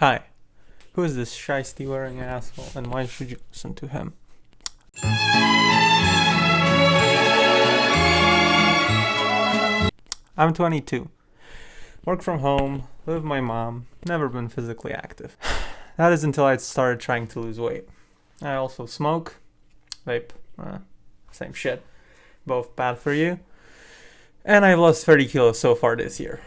Hi, who is this shiesty wearing asshole and why should you listen to him? I'm 22. Work from home, live with my mom, never been physically active. That is until I started trying to lose weight. I also smoke, vape, same shit. Both bad for you. And I've lost 30 kilos so far this year.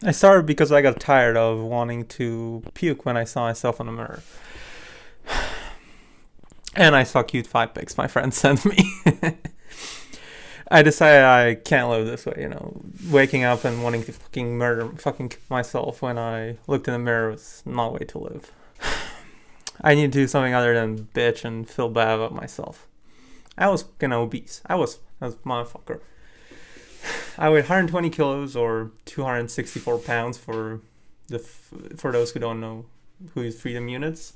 I started because I got tired of wanting to puke when I saw myself in the mirror. And I saw cute fight pics my friend sent me. I decided I can't live this way, Waking up and wanting to fucking kill myself when I looked in the mirror was not a way to live. I need to do something other than bitch and feel bad about myself. I was fucking obese. I was a motherfucker. I weighed 120 kilos or 264 pounds for those who don't know who is freedom units.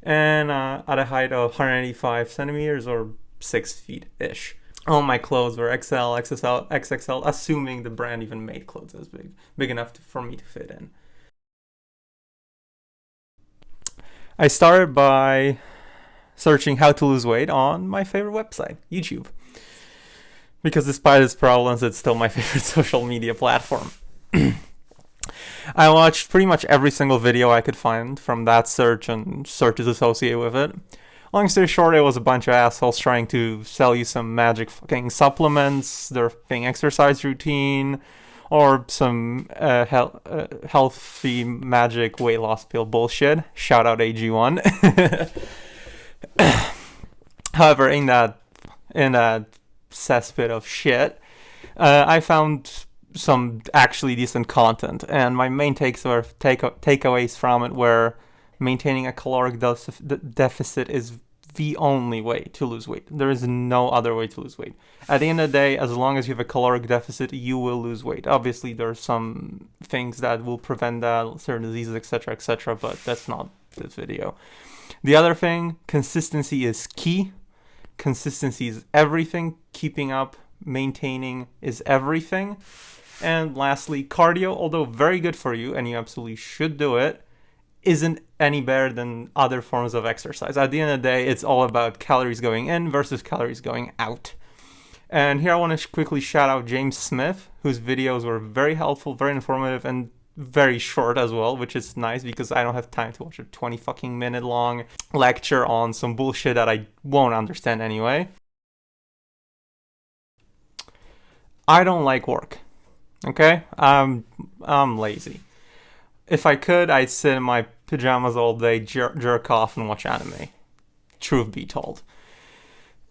And at a height of 185 centimeters or 6 feet-ish. All my clothes were XL, XXL, XXL, assuming the brand even made clothes as big enough for me to fit in. I started by searching how to lose weight on my favorite website, YouTube. Because despite its problems, it's still my favorite social media platform. I watched pretty much every single video I could find from that search and searches associated with it. Long story short, it was a bunch of assholes trying to sell you some magic fucking supplements, their fucking exercise routine, or some healthy magic weight loss pill bullshit. Shout out AG1. However, in that cesspit of shit, I found some actually decent content, and my main takeaways from it were maintaining a caloric deficit is the only way to lose weight. There is no other way to lose weight. At the end of the day, as long as you have a caloric deficit, you will lose weight. Obviously, there are some things that will prevent that, certain diseases, etc., but that's not this video. The other thing, consistency is key. Consistency is everything. Keeping up, maintaining is everything. And lastly, cardio, although very good for you, and you absolutely should do it, isn't any better than other forms of exercise. At the end of the day, it's all about calories going in versus calories going out. And here I want to quickly shout out James Smith, whose videos were very helpful, very informative, and very short as well, which is nice because I don't have time to watch a 20 fucking minute long lecture on some bullshit that I won't understand anyway. I don't like work. Okay? I'm lazy. If I could, I'd sit in my pajamas all day, jerk off, and watch anime. Truth be told.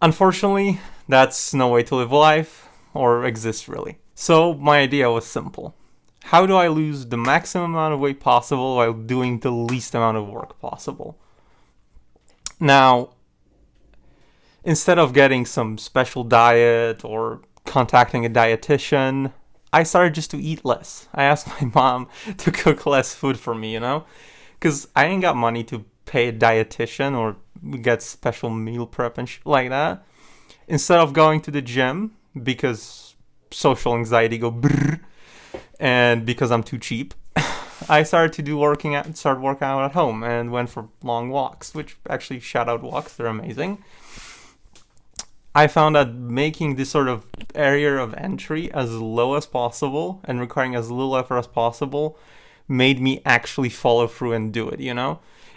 Unfortunately, that's no way to live life, or exist really. So my idea was simple. How do I lose the maximum amount of weight possible while doing the least amount of work possible? Now, instead of getting some special diet or contacting a dietitian, I started just to eat less. I asked my mom to cook less food for me, because I ain't got money to pay a dietitian or get special meal prep and shit like that. Instead of going to the gym, because social anxiety go brrr, and because I'm too cheap, I started to working out at home and went for long walks, which actually shout out walks, they're amazing. I found that making this sort of area of entry as low as possible and requiring as little effort as possible made me actually follow through and do it,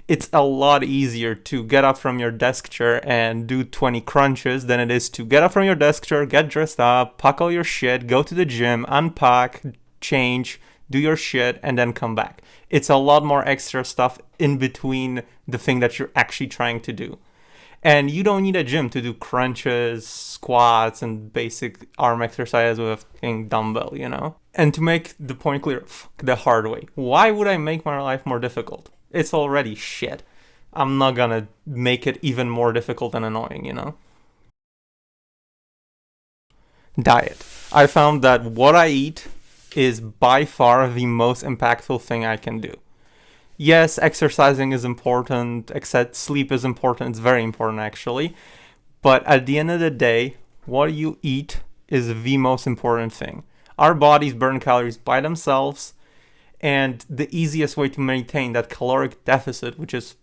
It's a lot easier to get up from your desk chair and do 20 crunches than it is to get up from your desk chair, get dressed up, pack all your shit, go to the gym, unpack, change, do your shit, and then come back. It's a lot more extra stuff in between the thing that you're actually trying to do. And you don't need a gym to do crunches, squats, and basic arm exercises with a dumbbell, And to make the point clear, the hard way. Why would I make my life more difficult? It's already shit. I'm not gonna make it even more difficult and annoying, Diet. I found that what I eat is by far the most impactful thing I can do. Yes, exercising is important, except sleep is important. It's very important, actually. But at the end of the day, what you eat is the most important thing. Our bodies burn calories by themselves. And the easiest way to maintain that caloric deficit, which is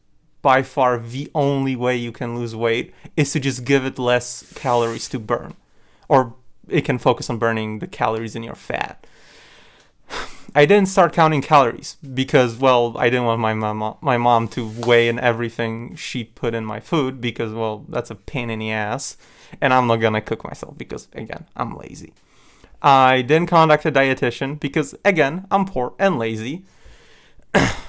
by far the only way you can lose weight, is to just give it less calories to burn. Or it can focus on burning the calories in your fat. I didn't start counting calories because, well, I didn't want my mom to weigh in everything she put in my food because, well, that's a pain in the ass. And I'm not gonna cook myself because, again, I'm lazy. I didn't contact a dietitian because, again, I'm poor and lazy.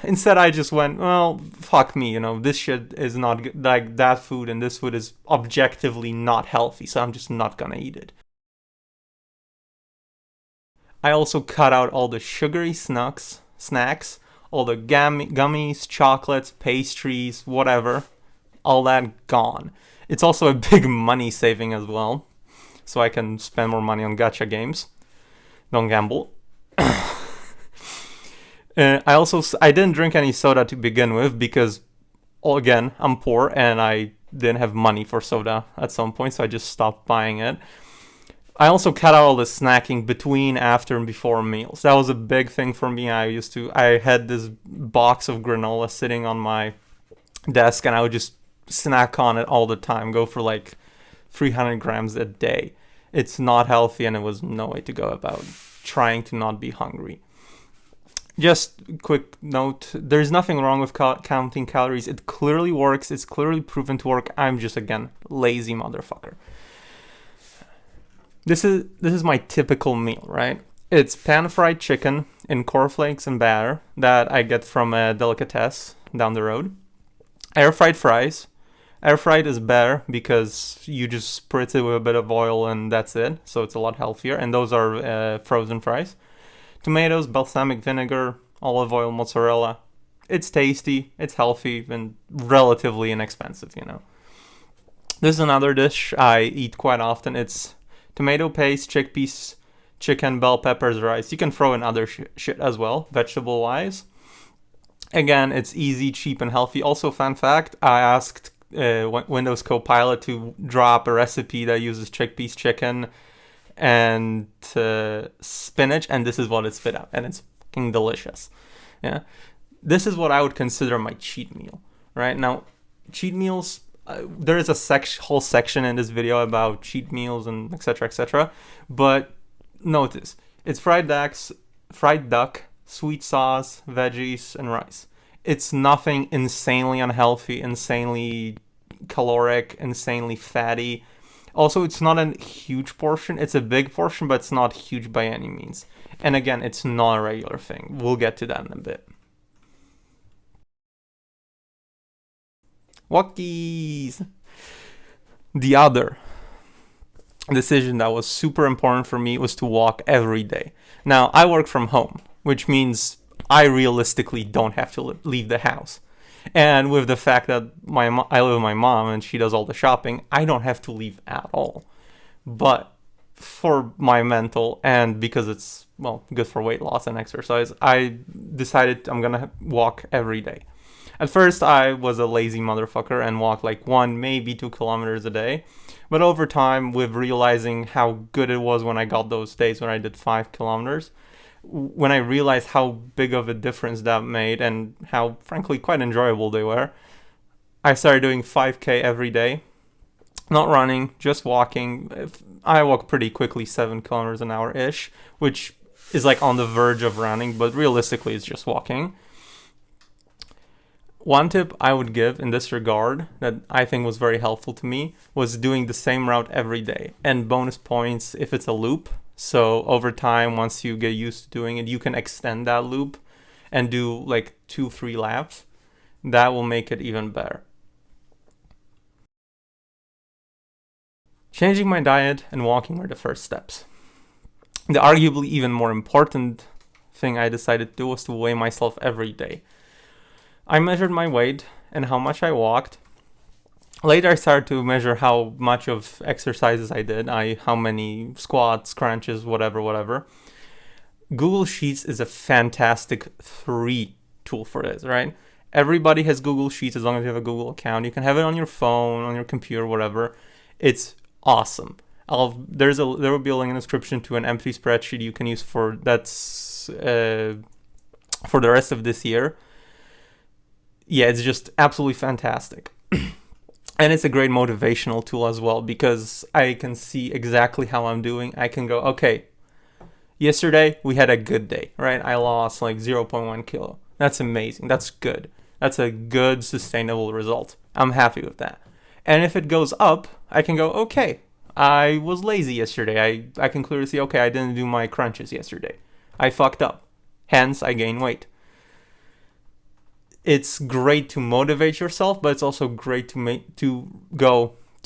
Instead, I just went, well, fuck me, this shit is not good. Like, that food and this food is objectively not healthy, so I'm just not gonna eat it. I also cut out all the sugary snacks, all the gummies, chocolates, pastries, whatever. All that gone. It's also a big money saving as well, so I can spend more money on gacha games. Don't gamble. I didn't drink any soda to begin with because, again, I'm poor and I didn't have money for soda at some point, so I just stopped buying it. I also cut out all the snacking between, after, and before meals. That was a big thing for me. I had this box of granola sitting on my desk, and I would just snack on it all the time. Go for like 300 grams a day. It's not healthy, and it was no way to go about trying to not be hungry. Just quick note, there's nothing wrong with counting calories. It clearly works. It's clearly proven to work. I'm just, again, lazy motherfucker. This is my typical meal, right? It's pan-fried chicken in cornflakes and batter that I get from a delicatessen down the road. Air-fried fries. Air-fried is better because you just spritz it with a bit of oil and that's it. So it's a lot healthier. And those are frozen fries. Tomatoes, balsamic vinegar, olive oil, mozzarella. It's tasty, it's healthy, and relatively inexpensive, This is another dish I eat quite often. It's tomato paste, chickpeas, chicken, bell peppers, rice. You can throw in other shit as well, vegetable-wise. Again, it's easy, cheap, and healthy. Also, fun fact, I asked Windows Copilot to drop a recipe that uses chickpeas, chicken, and spinach, and this is what it spit out, and it's fucking delicious. Yeah, this is what I would consider my cheat meal. Right now, cheat meals. There is a whole section in this video about cheat meals and etc. etc. But notice it's fried duck, sweet sauce, veggies, and rice. It's nothing insanely unhealthy, insanely caloric, insanely fatty. Also, it's not a huge portion. It's a big portion, but it's not huge by any means. And again, it's not a regular thing. We'll get to that in a bit. Walkies! The other decision that was super important for me was to walk every day. Now, I work from home, which means I realistically don't have to leave the house. And with the fact that I live with my mom and she does all the shopping, I don't have to leave at all. But for my mental and because it's, well, good for weight loss and exercise, I decided I'm going to walk every day. At first, I was a lazy motherfucker and walked like 1, maybe 2 kilometers a day. But over time, with realizing how good it was when I got those days when I did 5 kilometers, when I realized how big of a difference that made and how, frankly, quite enjoyable they were, I started doing 5K every day. Not running, just walking. I walk pretty quickly, 7 kilometers an hour-ish, which is like on the verge of running, but realistically, it's just walking. One tip I would give in this regard that I think was very helpful to me was doing the same route every day. And bonus points if it's a loop. So over time, once you get used to doing it, you can extend that loop and do like 2-3 laps. That will make it even better. Changing my diet and walking were the first steps. The arguably even more important thing I decided to do was to weigh myself every day. I measured my weight and how much I walked. Later, I started to measure how much of exercises I did, how many squats, crunches, whatever. Google Sheets is a fantastic free tool for this, right? Everybody has Google Sheets as long as you have a Google account. You can have it on your phone, on your computer, whatever. It's awesome. There will be a link in the description to an empty spreadsheet you can use for that's for the rest of this year, yeah, it's just absolutely fantastic. And it's a great motivational tool as well, because I can see exactly how I'm doing. I can go, okay, yesterday we had a good day, right? I lost like 0.1 kilo. That's amazing. That's good. That's a good sustainable result. I'm happy with that. And if it goes up, I can go, okay, I was lazy yesterday. I can clearly see, okay, I didn't do my crunches yesterday. I fucked up. Hence, I gain weight. It's great to motivate yourself, but it's also great to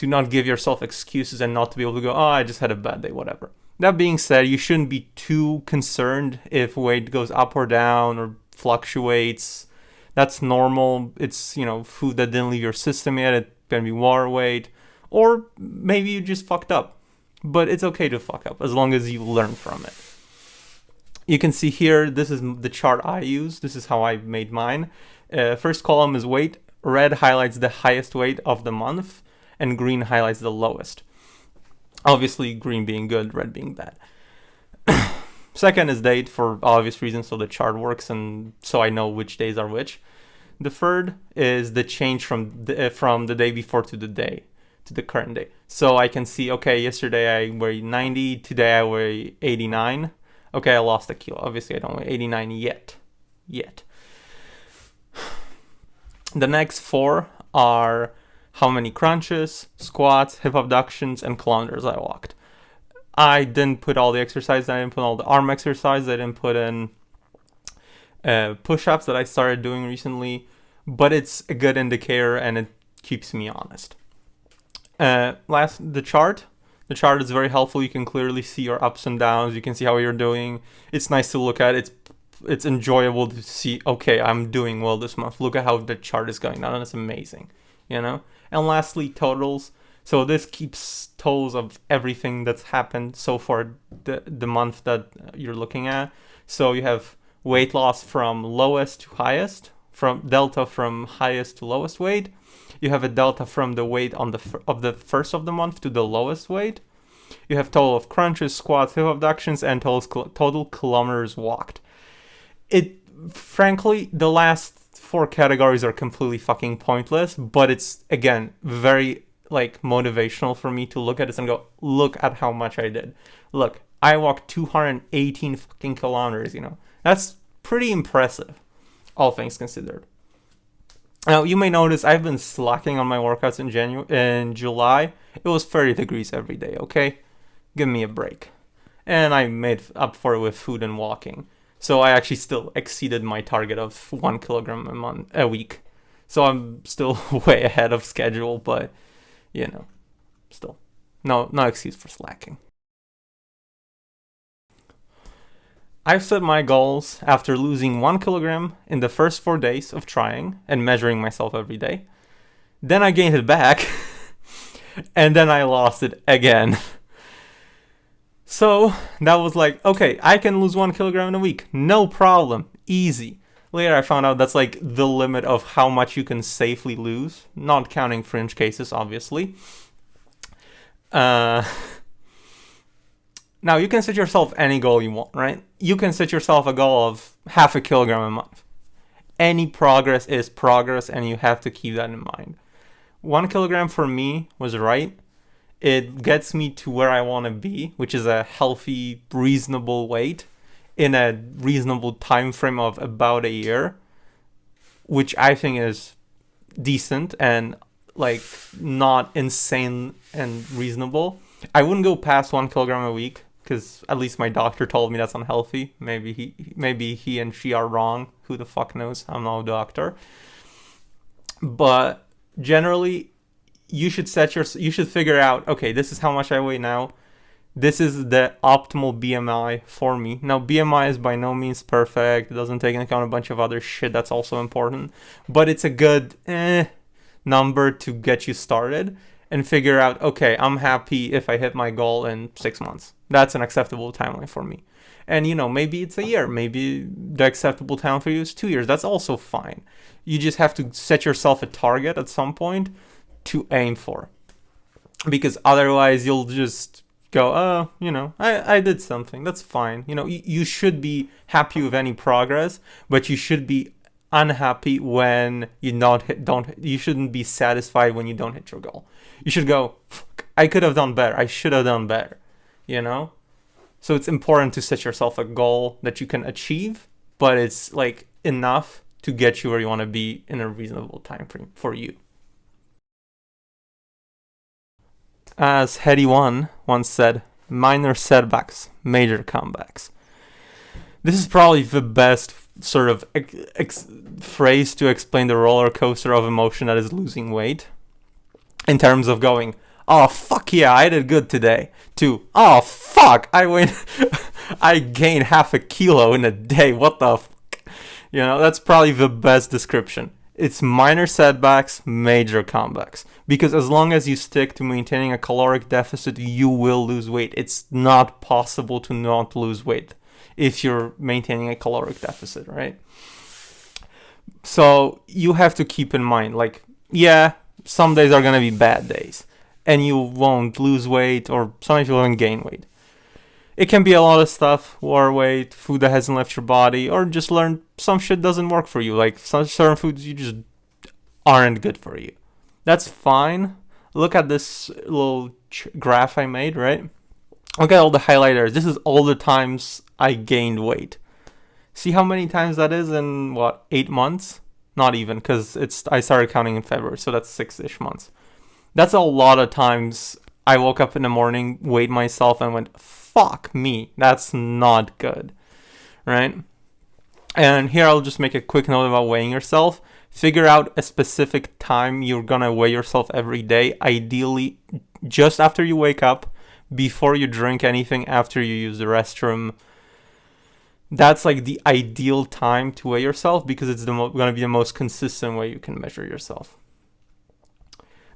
not give yourself excuses and not to be able to go, oh, I just had a bad day, whatever. That being said, you shouldn't be too concerned if weight goes up or down or fluctuates. That's normal. It's, food that didn't leave your system yet. It can be water weight, or maybe you just fucked up. But it's okay to fuck up as long as you learn from it. You can see here, this is the chart I use. This is how I made mine. First column is weight. Red highlights the highest weight of the month, and green highlights the lowest. Obviously, green being good, red being bad. Second is date, for obvious reasons, so the chart works, and so I know which days are which. The third is the change from the day before to the current day. So I can see, okay, yesterday I weighed 90, today I weigh 89. Okay, I lost a kilo. Obviously, I don't weigh 89 yet. The next four are how many crunches, squats, hip abductions, and kilometers I walked. I didn't put all the exercises. I didn't put all the arm exercises. I didn't put in push-ups that I started doing recently. But it's a good indicator, and it keeps me honest. The chart. The chart is very helpful. You can clearly see your ups and downs. You can see how you're doing. It's nice to look at. It's enjoyable to see, okay, I'm doing well this month. Look at how the chart is going down, and it's amazing, And lastly, totals. So this keeps totals of everything that's happened so far the month that you're looking at. So you have weight loss from lowest to highest, from delta from highest to lowest weight. You have a delta from the weight of the first of the month to the lowest weight. You have total of crunches, squats, hip abductions, and total kilometers walked. Frankly, the last four categories are completely fucking pointless, but it's, again, very motivational for me to look at this and go, look at how much I did. Look, I walked 218 fucking kilometers, That's pretty impressive, all things considered. Now, you may notice I've been slacking on my workouts in July. It was 30 degrees every day, okay? Give me a break. And I made up for it with food and walking. So I actually still exceeded my target of 1 kilogram a week. So I'm still way ahead of schedule, but, still. No excuse for slacking. I've set my goals after losing 1 kilogram in the first 4 days of trying and measuring myself every day. Then I gained it back, and then I lost it again. So that was okay, I can lose 1 kilogram in a week. No problem. Easy. Later I found out that's the limit of how much you can safely lose, not counting fringe cases, obviously. Now, you can set yourself any goal you want, right? You can set yourself a goal of 0.5 kilogram a month. Any progress is progress, and you have to keep that in mind. 1 kilogram for me was right. It gets me to where I want to be, which is a healthy, reasonable weight in a reasonable time frame of about a year, which I think is decent and not insane and reasonable. I wouldn't go past 1 kilogram a week, because at least my doctor told me that's unhealthy. Maybe he and she are wrong. Who the fuck knows? I'm no doctor. But generally, you should figure out, okay, this is how much I weigh now. This is the optimal BMI for me. Now, BMI is by no means perfect. It doesn't take into account a bunch of other shit that's also important. But it's a good number to get you started and figure out, okay, I'm happy if I hit my goal in 6 months. That's an acceptable timeline for me. And, maybe it's a year. Maybe the acceptable time for you is 2 years. That's also fine. You just have to set yourself a target at some point to aim for. Because otherwise, you'll just go, oh, I did something. That's fine. You should be happy with any progress, but you should be unhappy when you you shouldn't be satisfied when you don't hit your goal. You should go, fuck, I could have done better. I should have done better. So it's important to set yourself a goal that you can achieve, but it's like enough to get you where you want to be in a reasonable time frame for you. As Hetty One once said, minor setbacks, major comebacks. This is probably the best sort of phrase to explain the roller coaster of emotion that is losing weight. In terms of going, oh fuck yeah, I did good today, to oh fuck, I gained half a kilo in a day. What the fuck? That's probably the best description. It's minor setbacks, major comebacks. Because as long as you stick to maintaining a caloric deficit, you will lose weight. It's not possible to not lose weight if you're maintaining a caloric deficit, right? So you have to keep in mind, like, yeah, some days are going to be bad days. And you won't lose weight, or sometimes you won't gain weight. It can be a lot of stuff, war weight, food that hasn't left your body, or just learn some shit doesn't work for you. Like some certain foods you just aren't good for you. That's fine. Look at this little graph I made, right? Look at all the highlighters. This is all the times I gained weight. See how many times that is in, 8 months? Not even, because I started counting in February, so that's 6-ish months. That's a lot of times I woke up in the morning, weighed myself, and went, fuck me, that's not good, right? And here I'll just make a quick note about weighing yourself. Figure out a specific time you're gonna weigh yourself every day, ideally just after you wake up, before you drink anything, after you use the restroom. That's like the ideal time to weigh yourself, because it's gonna be the most consistent way you can measure yourself.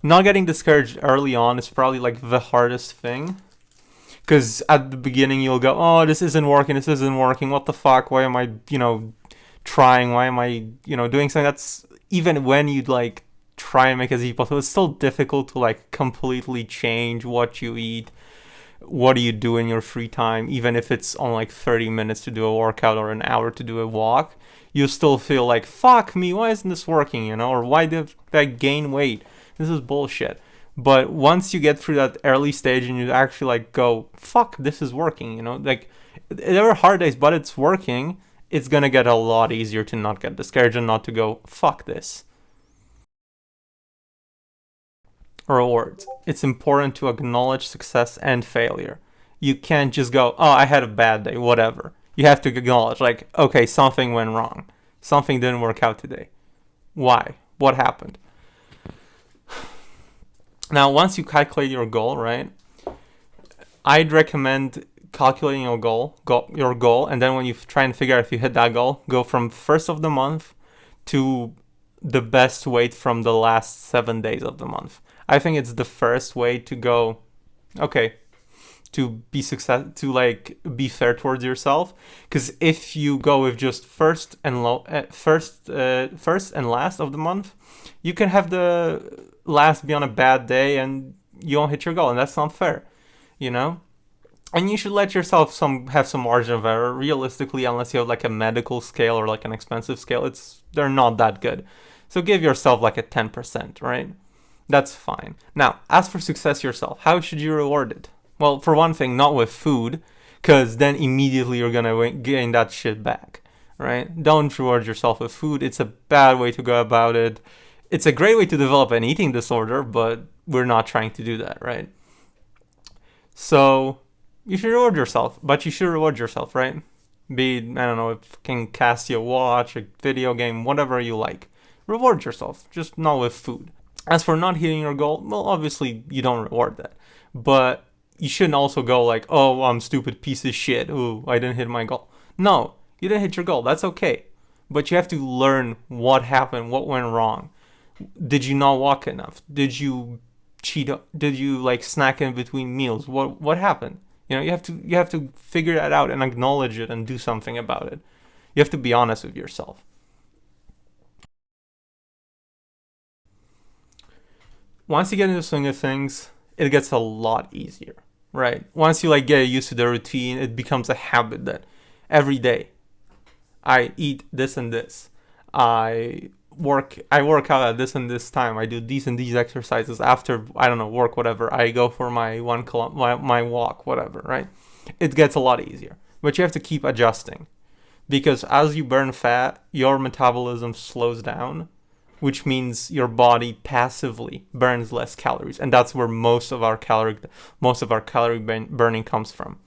Not getting discouraged early on is probably like the hardest thing. Because at the beginning you'll go, oh, this isn't working, what the fuck, why am I, trying, why am I, doing something that's, even when you'd like try and make it as easy as possible, it's still difficult to like completely change what you eat, what do you do in your free time, even if it's on like 30 minutes to do a workout or an hour to do a walk, you still feel like, fuck me, why isn't this working, or why did I gain weight? This is bullshit. But once you get through that early stage and you actually like go, fuck, this is working, like there are hard days, but it's working, it's going to get a lot easier to not get discouraged and not to go, fuck this. Rewards. It's important to acknowledge success and failure. You can't just go, oh, I had a bad day, whatever. You have to acknowledge, like, okay, something went wrong. Something didn't work out today. Why? What happened? Now, once you calculate your goal, right, I'd recommend calculating your goal, and then when you try and figure out if you hit that goal, go from first of the month to the best weight from the last 7 days of the month. I think it's the first way to go, okay, to be fair towards yourself. Because if you go with just first and last of the month, you can have the last be on a bad day and you won't hit your goal, and that's not fair, And you should let yourself have some margin of error. Realistically, unless you have like a medical scale or like an expensive scale, they're not that good. So give yourself like a 10%, right? That's fine. Now, as for success yourself, how should you reward it? Well, for one thing, not with food, because then immediately you're gonna gain that shit back, right? Don't reward yourself with food. It's a bad way to go about it. It's a great way to develop an eating disorder, but we're not trying to do that, right? So you should reward yourself, but you should reward yourself, right? Be it, I don't know, if it can cast you a watch, a video game, whatever you like. Reward yourself, just not with food. As for not hitting your goal, well, obviously you don't reward that. But you shouldn't also go like, oh, I'm stupid piece of shit. Ooh, I didn't hit my goal. No, you didn't hit your goal. That's okay. But you have to learn what happened, what went wrong. Did you not walk enough? Did you cheat? Did you like snack in between meals? What happened? You have to figure that out and acknowledge it and do something about it. You have to be honest with yourself. Once you get into the swing of things, it gets a lot easier, right? Once you like get used to the routine, it becomes a habit that every day I eat this and this. I work out at this and this time. I do these and these exercises after, I don't know, work, whatever. I go for my my walk, whatever, right? It gets a lot easier. But you have to keep adjusting because as you burn fat, your metabolism slows down, which means your body passively burns less calories, and that's where most of our calorie burning comes from,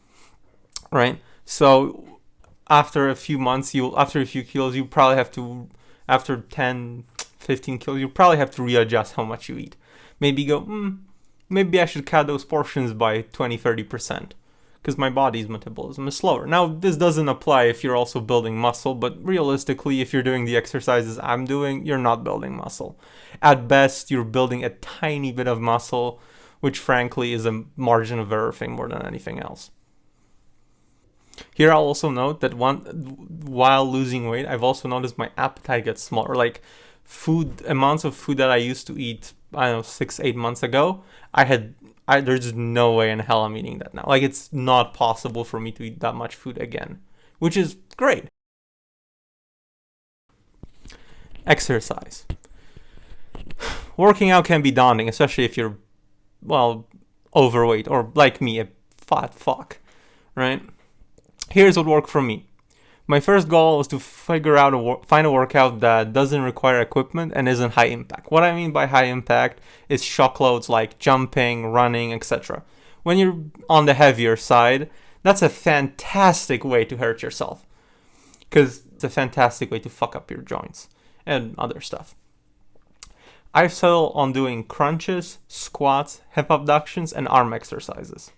right? So after a few months, after a few kilos, you probably have to, after 10, 15 kilos, you probably have to readjust how much you eat. Maybe go, maybe I should cut those portions by 20, 30%, because my body's metabolism is slower. Now, this doesn't apply if you're also building muscle, but realistically, if you're doing the exercises I'm doing, you're not building muscle. At best, you're building a tiny bit of muscle, which frankly is a margin of error thing more than anything else. Here, I'll also note that while losing weight, I've also noticed my appetite gets smaller. Like amounts of food that I used to eat, I don't know, 6, 8 months ago, there's no way in hell I'm eating that now. Like, it's not possible for me to eat that much food again, which is great. Exercise. Working out can be daunting, especially if you're, well, overweight or like me, a fat fuck, right? Here's what worked for me. My first goal was to find a workout that doesn't require equipment and isn't high impact. What I mean by high impact is shock loads like jumping, running, etc. When you're on the heavier side, that's a fantastic way to hurt yourself, because it's a fantastic way to fuck up your joints and other stuff. I've settled on doing crunches, squats, hip abductions, and arm exercises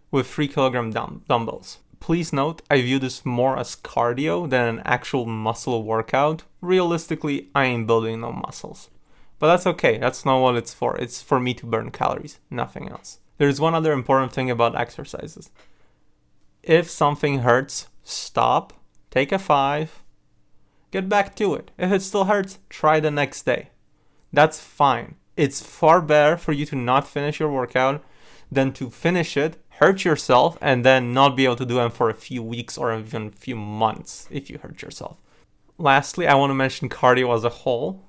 with 3 kilogram dumbbells. Please note, I view this more as cardio than an actual muscle workout. Realistically, I ain't building no muscles. But that's okay, that's not what it's for. It's for me to burn calories, nothing else. There's one other important thing about exercises. If something hurts, stop, take a 5, get back to it. If it still hurts, try the next day. That's fine. It's far better for you to not finish your workout than to finish it, hurt yourself, and then not be able to do them for a few weeks or even a few months if you hurt yourself. Lastly, I want to mention cardio as a whole.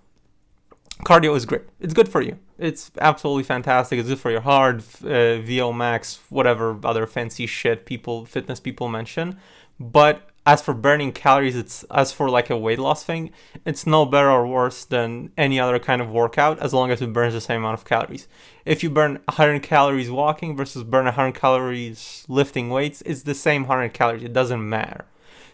Cardio is great. It's good for you. It's absolutely fantastic. It's good for your heart, VO max, whatever other fancy shit fitness people mention. But as for burning calories, as for like a weight loss thing, it's no better or worse than any other kind of workout as long as it burns the same amount of calories. If you burn 100 calories walking versus burn 100 calories lifting weights, it's the same 100 calories. It doesn't matter.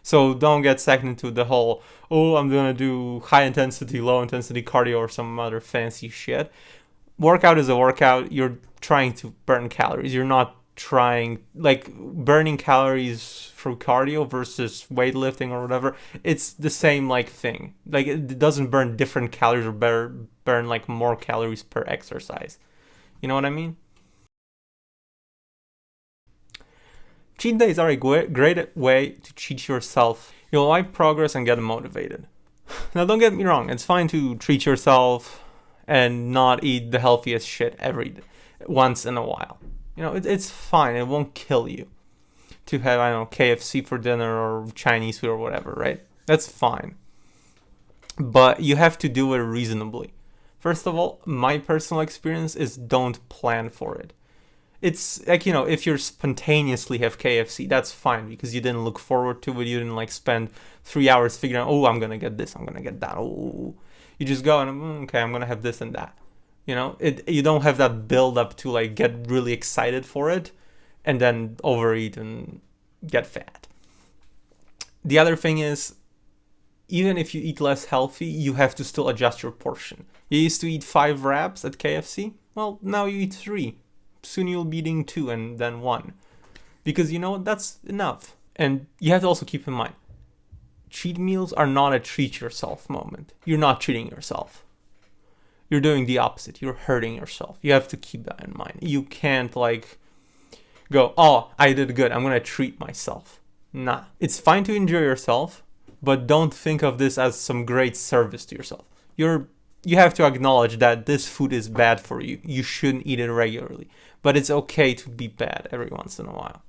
So don't get sucked into the whole, I'm going to do high intensity, low intensity cardio or some other fancy shit. Workout is a workout. You're trying to burn calories. You're not burning calories through cardio versus weightlifting or whatever. It's the same thing. Like, it doesn't burn different calories or burn like more calories per exercise. You know what I mean? Cheat days are a great way to cheat yourself. You'll like progress and get motivated. Now, don't get me wrong. It's fine to treat yourself and not eat the healthiest shit once in a while. It's fine. It won't kill you to have, KFC for dinner or Chinese food or whatever, right? That's fine. But you have to do it reasonably. First of all, my personal experience is don't plan for it. It's like, if you spontaneously have KFC, that's fine because you didn't look forward to it. You didn't spend 3 hours figuring out, I'm going to get this, I'm going to get that. You just go and, okay, I'm going to have this and that. You don't have that build up to get really excited for it and then overeat and get fat. The other thing is, even if you eat less healthy, you have to still adjust your portion. You used to eat 5 wraps at KFC. Well, now you eat 3. Soon you'll be eating 2 and then 1. Because that's enough. And you have to also keep in mind, cheat meals are not a treat yourself moment. You're not treating yourself. You're doing the opposite. You're hurting yourself. You have to keep that in mind. You can't go, I did good, I'm going to treat myself. Nah. It's fine to enjoy yourself, but don't think of this as some great service to yourself. You have to acknowledge that this food is bad for you. You shouldn't eat it regularly. but it's okay to be bad every once in a while.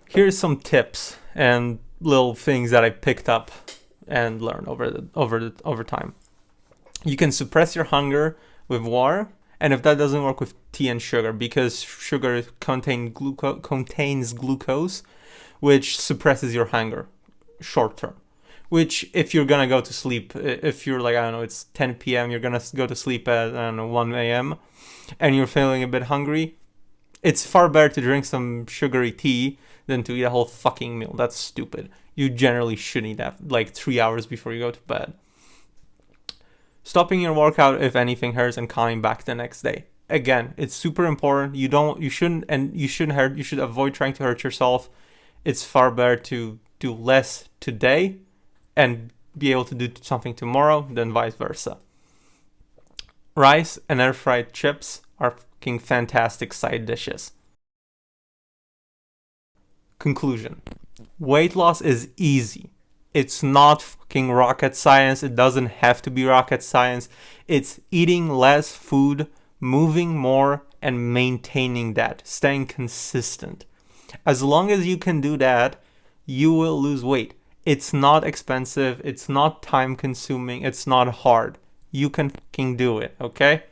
Here's some tips and little things that I picked up and learned over time. You can suppress your hunger with water, and if that doesn't work, with tea and sugar, because sugar contains glucose, which suppresses your hunger short term. Which, if you're gonna go to sleep, if you're like, I don't know, it's 10 p.m., you're gonna go to sleep at, I don't know, 1 a.m., and you're feeling a bit hungry, it's far better to drink some sugary tea than to eat a whole fucking meal. That's stupid. You generally should eat that like 3 hours before you go to bed. Stopping your workout if anything hurts and coming back the next day. Again, it's super important. You should avoid trying to hurt yourself. It's far better to do less today and be able to do something tomorrow than vice versa. Rice and air fried chips are fucking fantastic side dishes. Conclusion. Weight loss is easy. It's not fucking rocket science. It doesn't have to be rocket science. It's eating less food, moving more, and maintaining that, staying consistent. As long as you can do that, you will lose weight. It's not expensive. It's not time consuming. It's not hard. You can fucking do it, okay?